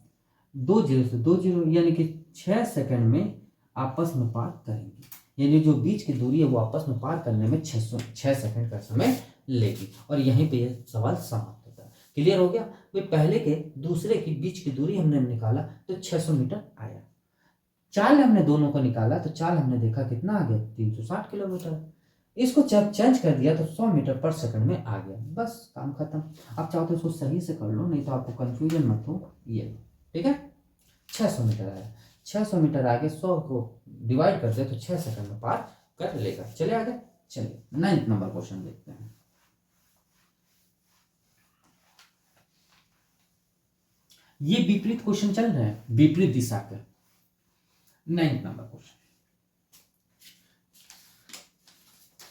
2 जीरो से 2 जीरो, यानी कि 6 सेकंड में आपस में पार करेंगे, यानी जो बीच की दूरी है वो आपस में पार करने में 6 सेकंड का समय लेगी। और यहीं पे ये सवाल समाप्त होता है। क्लियर हो गया? भाई पहले के दूसरे की बीच की दूरी हमने निकाला तो 600 मीटर आया। चाल हमने दोनों को निकाला तो चाल हमने देखा कितना आ गया 360 किलोमीटर। इसको जब चेंज कर दिया तो 100 मीटर पर सेकंड में आ गया। बस काम खत्म। अब चाहो तो इसको सही से कर लो, नहीं तो आपको कंफ्यूजन मत हो। ये लो, ठीक है, 600 मीटर आया। 600 मीटर आगे 100 को डिवाइड कर दे तो 6 सेकंड में पार कर लेगा। चले आगे, चलिए 9th नंबर क्वेश्चन देखते हैं। ये विपरीत क्वेश्चन चल रहे हैं, विपरीत दिशा के। 9th number question,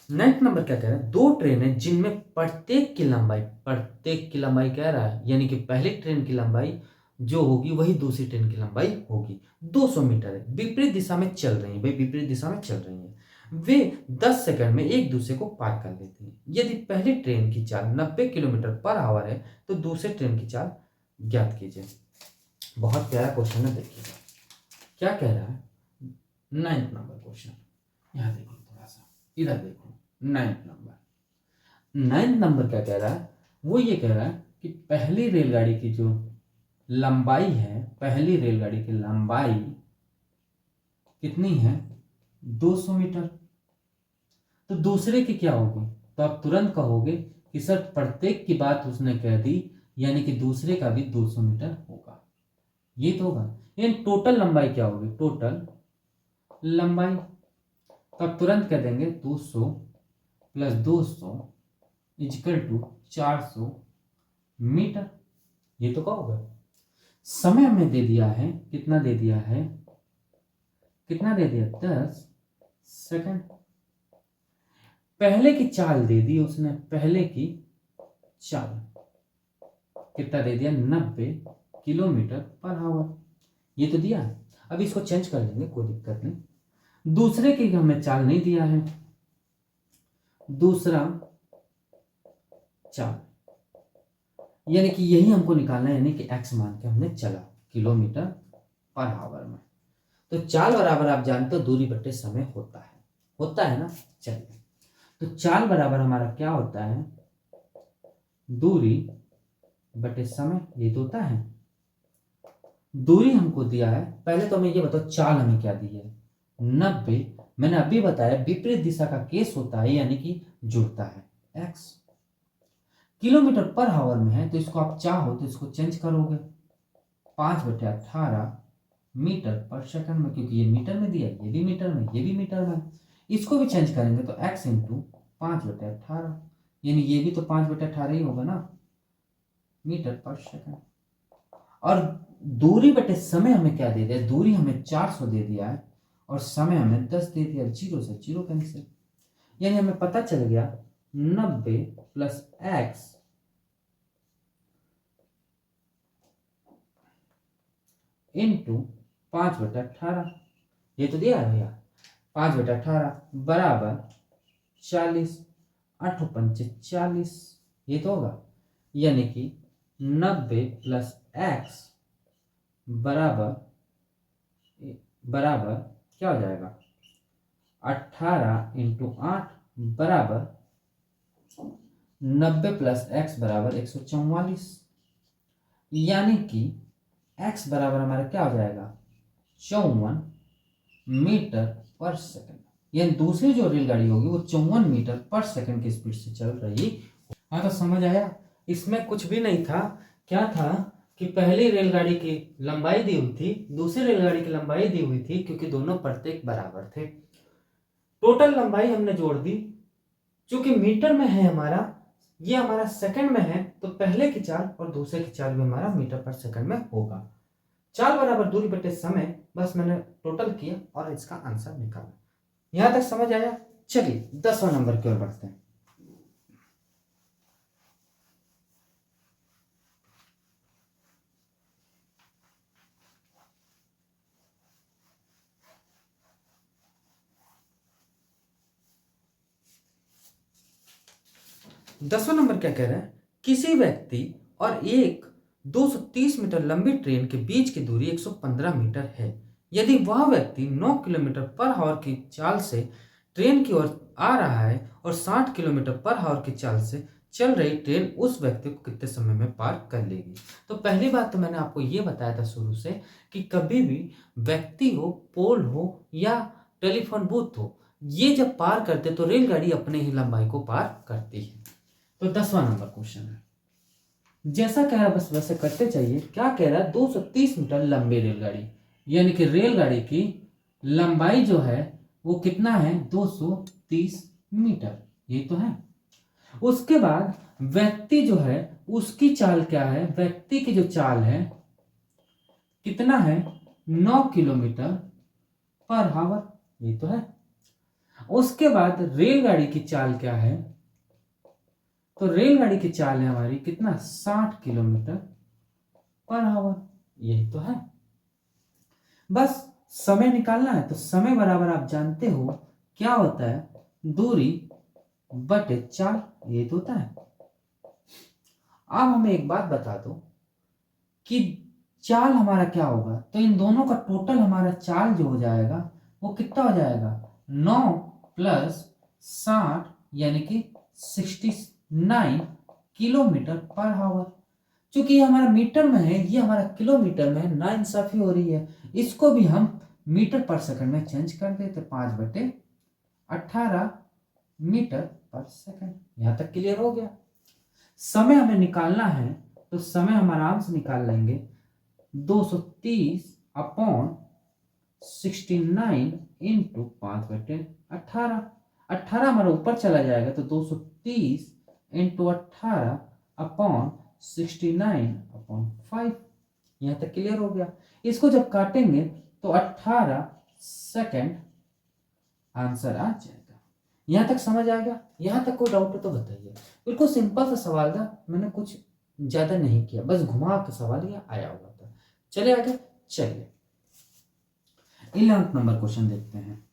9th number क्या कह रहा है? दो ट्रेनें जिनमें प्रत्येक की लंबाई कह रहा है, यानी कि पहली ट्रेन की लंबाई जो होगी वही दूसरी ट्रेन की लंबाई होगी, 200 मीटर है, विपरीत दिशा में चल रही है। भाई विपरीत दिशा में चल रही है, वे 10 सेकंड में एक दूसरे को पार कर लेती हैं। यदि पहली ट्रेन की चाल 90 किलोमीटर पर आवर है तो दूसरी ट्रेन की चाल ज्ञात कीजिए। बहुत प्यारा क्वेश्चन है, देखिएगा क्या कह रहा है। 9th नंबर क्वेश्चन, यहाँ देखिए, थोड़ा सा इधर देखो। 9th नंबर क्या कह रहा है? वो ये कह रहा है कि पहली रेलगाड़ी की जो लंबाई है, पहली रेलगाड़ी की लंबाई कितनी है? 200 मीटर। तो दूसरे की क्या होगी? तो आप तुरंत कहोगे कि सर प्रत्येक की बात उसने कह दी, यानी कि दूसरे का भी 200 मीटर होगा। ये तो होगा, यानी टोटल लंबाई क्या होगी? टोटल लंबाई, तो आप तुरंत कह देंगे 200 प्लस 200 इजिकल टू 400 मीटर। ये तो कहोगे। समय हमें दे दिया है, कितना दे दिया है? कितना दे दिया? 10 सेकंड। पहले की चाल दे दी उसने, पहले की चाल कितना दे दिया? 90 किलोमीटर पर आवर। ये तो दिया है। अब इसको चेंज कर लेंगे, कोई दिक्कत नहीं। दूसरे की हमें चाल नहीं दिया है, दूसरा चाल, यानी कि यही हमको निकालना है, यानी कि x मान के हमने चला किलोमीटर पर आवर में। तो चाल बराबर आप जानते हो दूरी बटे समय होता है ना। चलिए, तो चाल बराबर हमारा क्या होता है? दूरी बटे समय, ये तो होता है। दूरी हमको दिया है, पहले तो हमें ये बताओ चाल हमें क्या दी है? 90। मैंने अभी बताया विपरीत दिशा का केस होता है, यानी कि जुड़ता है। x किलोमीटर पर आवर में है, तो इसको आप चाहो तो इसको चेंज करोगे 5/18 मीटर पर सेकंड में, क्योंकि ये मीटर में दिया है, ये भी मीटर में, ये भी मीटर में। इसको भी चेंज करेंगे तो x इंटू 5/18, यानी ये भी तो 5/18 ही होगा ना, मीटर पर सेकंड। और दूरी बटे समय हमें क्या दे दिया? दूरी हमें 400 दे दिया है और समय हमें 10 दे दिया। 0 से 0 कैंसिल, यानी हमें पता चल गया 90 प्लस x इंटू 5/18, ये तो दिया है भैया, 5/18 बराबर 40, 8×5 = 40, ये तो होगा। यानी कि 90 प्लस x बराबर बराबर क्या हो जाएगा? 18 इंटू 8 बराबर 90 प्लस x बराबर 144, यानी कि x बराबर हमारा क्या हो जाएगा? 54 मीटर पर सेकंड। यानी दूसरी जो रेलगाड़ी होगी वो 54 मीटर पर सेकंड की स्पीड से चल रही। हाँ, तो समझ आया? इसमें कुछ भी नहीं था। क्या था कि पहली रेलगाड़ी की लंबाई दी हुई थी, दूसरी रेलगाड़ी की लंबाई दी हुई थी, क्योंकि दोनों प्रत्येक बराबर थे। टोटल लंबाई हमने जोड़ दी, चूंकि मीटर में है हमारा, ये हमारा सेकंड में है, तो पहले की चाल और दूसरे की चाल भी हमारा मीटर पर सेकंड में होगा। चाल बराबर दूरी बटे समय, बस मैंने टोटल किया और इसका आंसर निकाला। यहां तक समझ आया? चलिए 10वां नंबर की ओर बढ़ते हैं। 10वां नंबर क्या कह रहा है, किसी व्यक्ति और एक 230 मीटर लंबी ट्रेन के बीच की दूरी 115 मीटर है। यदि वह व्यक्ति 9 किलोमीटर पर आवर की चाल से ट्रेन की ओर आ रहा है और 60 किलोमीटर पर आवर की चाल से चल रही ट्रेन उस व्यक्ति को कितने समय में पार कर लेगी। तो पहली बात तो मैंने आपको ये बताया था शुरू से कि कभी भी व्यक्ति हो, पोल हो या टेलीफोन बूथ हो, ये जब पार करते तो रेलगाड़ी अपने ही लंबाई को पार करती है। तो 10वां नंबर क्वेश्चन है, जैसा कह रहा बस वैसे करते चाहिए। क्या कह रहा है, 230 मीटर लंबी रेलगाड़ी, यानी कि रेलगाड़ी की लंबाई जो है वो कितना है, 230 मीटर, ये तो है। उसके बाद व्यक्ति जो है उसकी चाल क्या है, व्यक्ति की जो चाल है कितना है, 9 किलोमीटर पर आवर, ये तो है। उसके बाद रेलगाड़ी की चाल क्या है, तो रेलगाड़ी की चाल है हमारी कितना, 60 किलोमीटर पर आवर, यही तो है। बस समय निकालना है, तो समय बराबर आप जानते हो क्या होता है, दूरी बटे चाल, ये तो होता है। अब हमें एक बात बता दो कि चाल हमारा क्या होगा, तो इन दोनों का टोटल हमारा चाल जो हो जाएगा वो कितना हो जाएगा, 9 प्लस 60 यानी कि 69 किलोमीटर पर आवर। चूंकि ये हमारा मीटर में है, ये हमारा किलोमीटर में है, नाइंसाफी हो रही है। इसको भी हम मीटर पर सेकंड में चेंज कर देते, 5/18 मीटर पर सेकंड। यहां तक क्लियर हो गया। समय हमें निकालना है, तो समय हम आराम से निकाल लेंगे, 230 अपॉन 69 इंटू 5/18। 18 हमारा ऊपर चला जाएगा, तो 230 इंटू 18 अपॉन 69 अपॉन 5। यहां तक क्लियर हो गया। इसको जब काटेंगे तो 18 सेकंड आंसर आ जाएगा। यहां तक समझ आ गया? यहां तक कोई डाउट है तो बताइए। बिल्कुल सिंपल सा सवाल था, मैंने कुछ ज्यादा नहीं किया, बस घुमा के सवाल ये आया हुआ था। चलिए आगे, चलिए 11वां नंबर क्वेश्चन देखते हैं।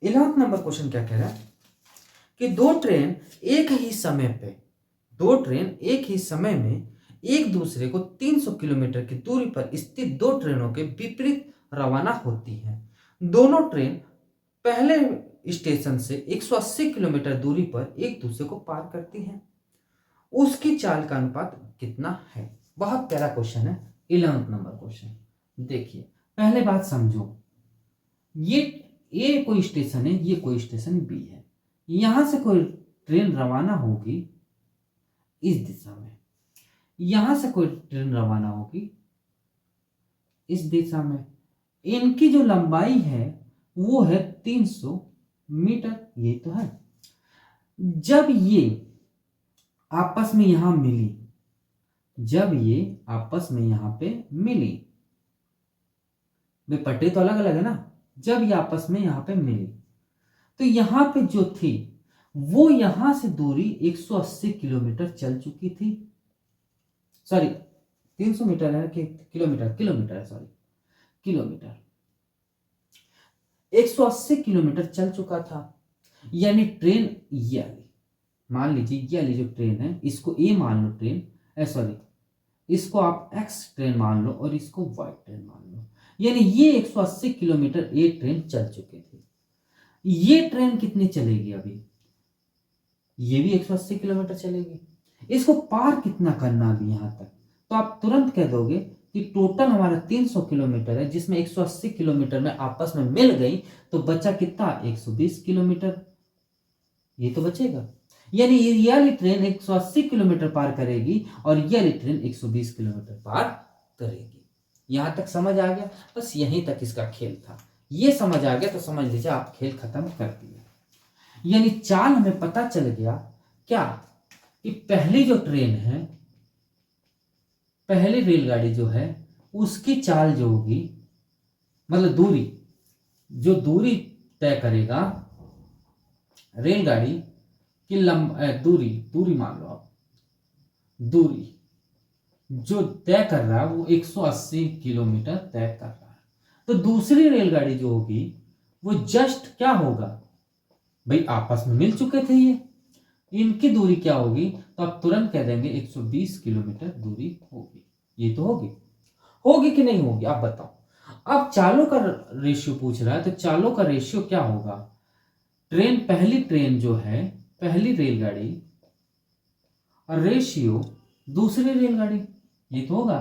इलेवंथ नंबर क्वेश्चन क्या कह रहा है कि दो ट्रेन एक ही समय में एक दूसरे को 300 किलोमीटर की दूरी पर स्थित दो ट्रेनों के विपरीत रवाना होती हैं। दोनों ट्रेन पहले स्टेशन से 180 किलोमीटर दूरी पर एक दूसरे को पार करती हैं। उसकी चाल का अनुपात कितना है? बहुत प्यारा क्वेश्चन है, 11वां नंबर क्वेश्चन। देखिए पहले बात समझो, ये ए कोई स्टेशन है, ये कोई स्टेशन बी है। यहां से कोई ट्रेन रवाना होगी इस दिशा में, यहां से कोई ट्रेन रवाना होगी इस दिशा में। इनकी जो लंबाई है वो है 300 मीटर, ये तो है। जब ये आपस में यहां मिली, जब ये आपस में यहां पे मिली, वे पट्टे तो अलग अलग है ना, जब ये आपस में यहां पे मिली तो यहां पे जो थी वो यहां से दूरी 180 किलोमीटर चल चुकी थी। सॉरी 300 मीटर है कि किलोमीटर, किलोमीटर है, सॉरी किलोमीटर। 180 किलोमीटर चल चुका था। यानी ट्रेन ये वाली, मान लीजिए ये वाली जो ट्रेन है इसको ए मान लो ट्रेन, सॉरी इसको आप एक्स ट्रेन मान लो और इसको वाई ट्रेन मान लो। यानी ये 180 किलोमीटर एक ट्रेन चल चुकी थी। ये ट्रेन कितनी चलेगी अभी, ये भी 180 किलोमीटर चलेगी। इसको पार कितना करना अभी यहां तक, तो आप तुरंत कह दोगे कि टोटल हमारा 300 किलोमीटर है, जिसमें 180 किलोमीटर में आपस में मिल गई तो बचा कितना, 120 किलोमीटर, ये तो बचेगा। यानी ये वाली ट्रेन 180 किलोमीटर पार करेगी और ये वाली ट्रेन 120 किलोमीटर पार करेगी। यहां तक समझ आ गया? बस यहीं तक इसका खेल था। ये समझ आ गया तो समझ लीजिए आप खेल खत्म कर दिया। यानी चाल हमें पता चल गया क्या, कि पहली जो ट्रेन है, पहली रेलगाड़ी जो है उसकी चाल जो होगी, मतलब दूरी, जो दूरी तय करेगा रेलगाड़ी की दूरी, दूरी मान लो आप, दूरी जो तय कर रहा है वो 180 किलोमीटर तय कर रहा है। तो दूसरी रेलगाड़ी जो होगी वो जस्ट क्या होगा भाई, आपस में मिल चुके थे ये, इनकी दूरी क्या होगी, तो आप तुरंत कह देंगे 120 किलोमीटर दूरी होगी। ये तो होगी, होगी कि नहीं होगी आप बताओ। अब चालों का रेशियो पूछ रहा है, तो चालों का रेशियो क्या होगा, पहली ट्रेन जो है, पहली रेलगाड़ी और रेशियो दूसरी रेलगाड़ी, ये तो होगा,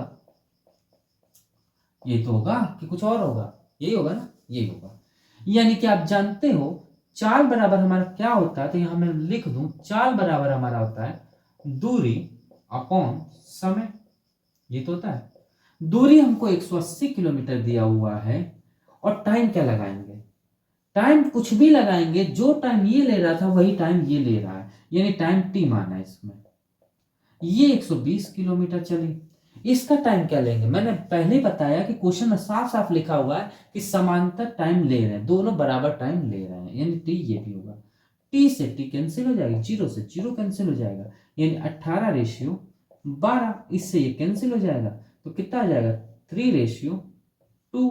ये तो होगा कि कुछ और होगा, यही होगा ना, यही होगा। यानी कि आप जानते हो चाल बराबर हमारा क्या होता है, तो यहां मैं लिख दूं, चाल बराबर हमारा होता है दूरी अपॉन समय। ये तो होता है, दूरी हमको 180 किलोमीटर दिया हुआ है, और टाइम क्या लगाएंगे, टाइम कुछ भी लगाएंगे, जो टाइम ये ले रहा था वही टाइम ये ले रहा है, यानी टाइम टी माना है इसमें। ये 120 किलोमीटर चली, इसका टाइम क्या लेंगे, मैंने पहले ही बताया कि क्वेश्चन में साफ साफ लिखा हुआ है कि समांतर टाइम ले रहे हैं, दोनों बराबर टाइम ले रहे हैं, यानी टी ये भी होगा, टी से टी कैंसिल हो जाएगा, जीरो से जीरो कैंसिल हो जाएगा, यानी 18 रेशियो 12, इससे ये कैंसिल हो जाएगा, तो कितना आ जाएगा 3 रेशियो 2,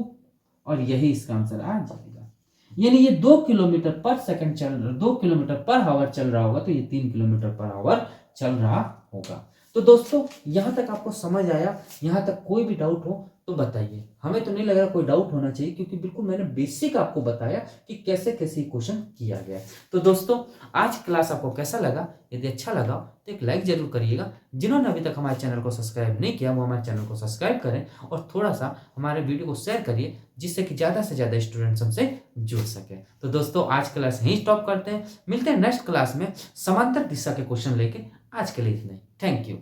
और यही इसका आंसर आ जाएगा। यानी ये 2 किलोमीटर पर सेकंड चल रहा, 2 किलोमीटर पर आवर चल रहा होगा, तो ये 3 किलोमीटर पर आवर चल रहा होगा। तो दोस्तों यहां तक आपको समझ आया, यहां तक कोई भी डाउट हो तो बताइए, हमें तो नहीं लग रहा कोई डाउट होना चाहिए, क्योंकि बिल्कुल मैंने बेसिक आपको बताया कि कैसे कैसे क्वेश्चन किया गया। तो दोस्तों आज क्लास आपको कैसा लगा, यदि अच्छा लगा तो एक लाइक जरूर करिएगा, जिन्होंने अभी तक हमारे चैनल को सब्सक्राइब नहीं किया वो हमारे चैनल को सब्सक्राइब करें, और थोड़ा सा हमारे वीडियो को शेयर करिए, जिससे कि ज़्यादा से ज़्यादा स्टूडेंट्स हमसे जुड़ सके। तो दोस्तों आज क्लास यहीं स्टॉप करते हैं, मिलते हैं नेक्स्ट क्लास में समांतर दिशा के क्वेश्चन लेके। आज के लिए इतना ही, थैंक यू।